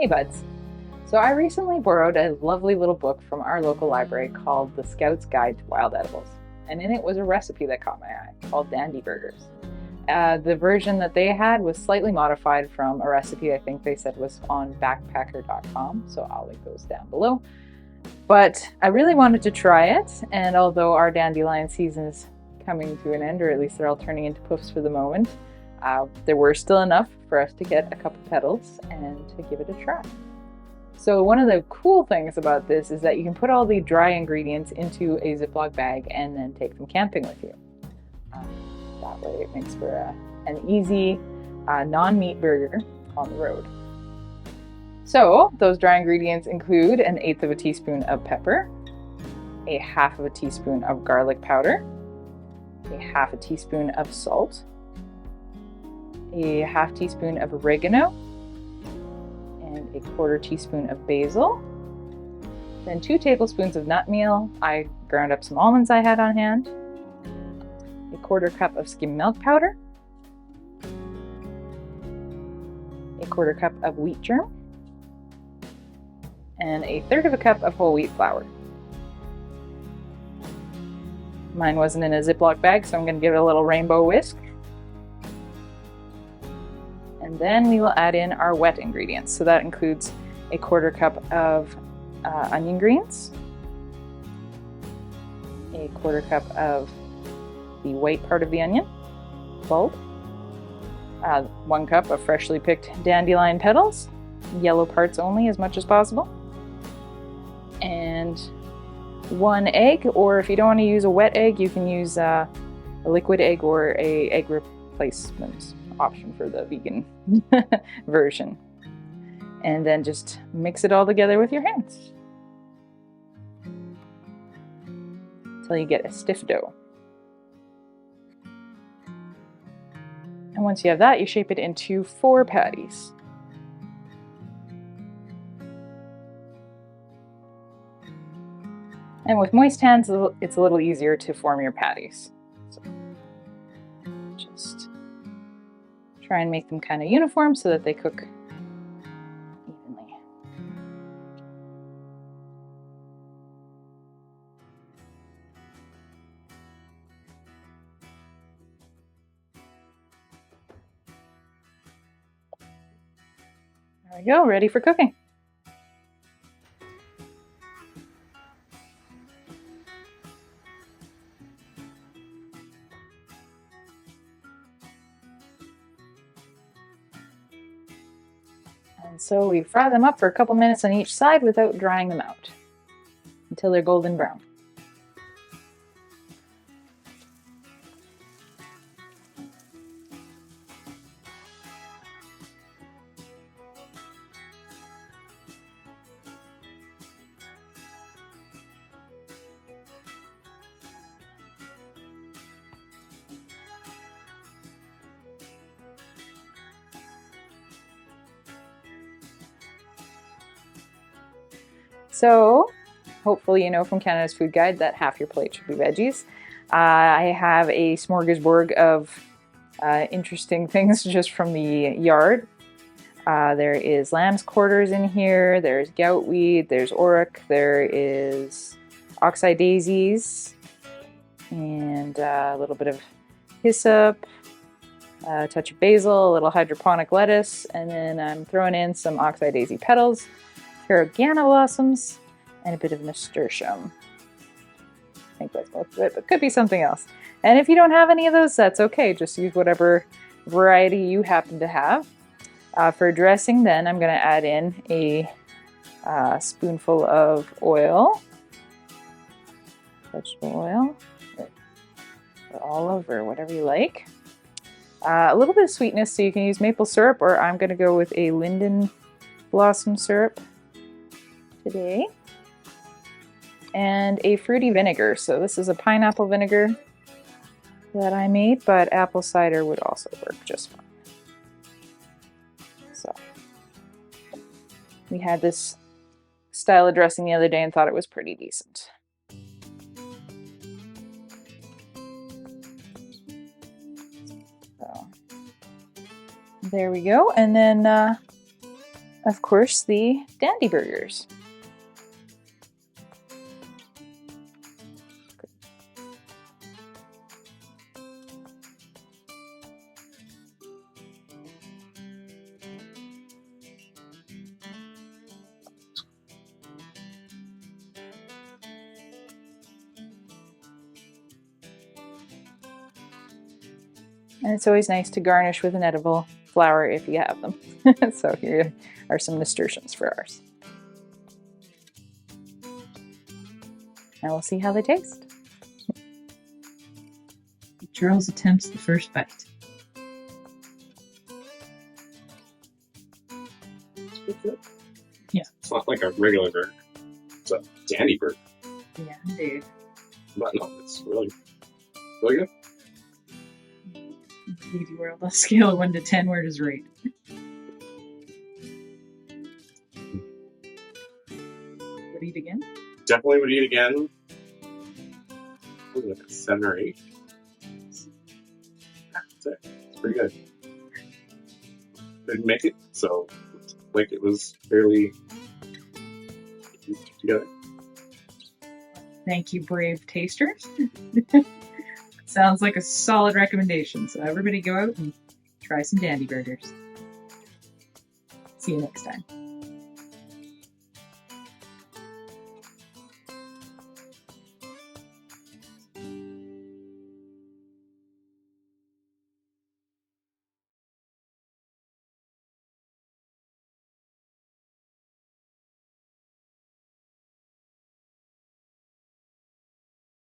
Hey buds. So I recently borrowed a lovely little book from our local library called The Scout's Guide to Wild Edibles. And in it was a recipe that caught my eye called Dandi-Burgers. The version that they had was slightly modified from a recipe I think they said was on backpacker.com, so I'll link those down below. But I really wanted to try it, and although our dandelion season is coming to an end, or at least they're all turning into puffs for the moment, there were still enough for us to get a couple petals and to give it a try. So one of the cool things about this is that you can put all the dry ingredients into a Ziploc bag and then take them camping with you. That way it makes for an easy non-meat burger on the road. So those dry ingredients include 1/8 of a teaspoon of pepper, 1/2 of a teaspoon of garlic powder, 1/2 a teaspoon of salt, 1/2 teaspoon of oregano, and 1/4 teaspoon of basil, then 2 tablespoons of nut meal. I ground up some almonds I had on hand, 1/4 cup of skim milk powder, 1/4 cup of wheat germ, and 1/3 cup of whole wheat flour. Mine wasn't in a Ziploc bag, so I'm going to give it a little rainbow whisk. And then we will add in our wet ingredients. So that includes 1/4 cup of onion greens, 1/4 cup of the white part of the onion, bulb, 1 cup of freshly picked dandelion petals, yellow parts only as much as possible, and 1 egg, or if you don't want to use a wet egg, you can use a liquid egg or a egg replacement option for the vegan version. And then just mix it all together with your hands until you get a stiff dough. And once you have that, you shape it into 4 patties. And with moist hands, it's a little easier to form your patties. So just try and make them kind of uniform so that they cook evenly. There we go, ready for cooking. And so we fry them up for a couple minutes on each side without drying them out until they're golden brown. So hopefully you know from Canada's Food Guide that half your plate should be veggies. I have a smorgasbord of interesting things just from the yard. There is lamb's quarters in here, there's gout weed, there's oric, there is oxeye daisies, and a little bit of hyssop, a touch of basil, a little hydroponic lettuce, and then I'm throwing in some oxeye daisy petals, carragana blossoms, and a bit of nasturtium. I think that's most of it, but could be something else. And if you don't have any of those, that's okay. Just use whatever variety you happen to have. For dressing, then I'm going to add in a spoonful of oil, vegetable oil, or olive, or whatever you like. A little bit of sweetness, so you can use maple syrup, or I'm going to go with a linden blossom syrup today, and a fruity vinegar. So this is a pineapple vinegar that I made, but apple cider would also work just fine. So we had this style of dressing the other day and thought it was pretty decent. So there we go. And then of course, the Dandi-Burgers. And it's always nice to garnish with an edible flower if you have them. So here are some nasturtiums for ours. And we'll see how they taste. Charles attempts the first bite. Yeah. It's not like a regular burger. It's a Dandi-Burger. Yeah, indeed. But no, it's really good. Leave you world on a scale of 1 to 10, where does rate? Would eat again? Definitely would eat again. Like a 7 or 8. That's it. It's pretty good. Didn't make it, so like it was fairly together. Thank you, brave tasters. Sounds like a solid recommendation. So everybody go out and try some Dandi-Burgers. See you next time.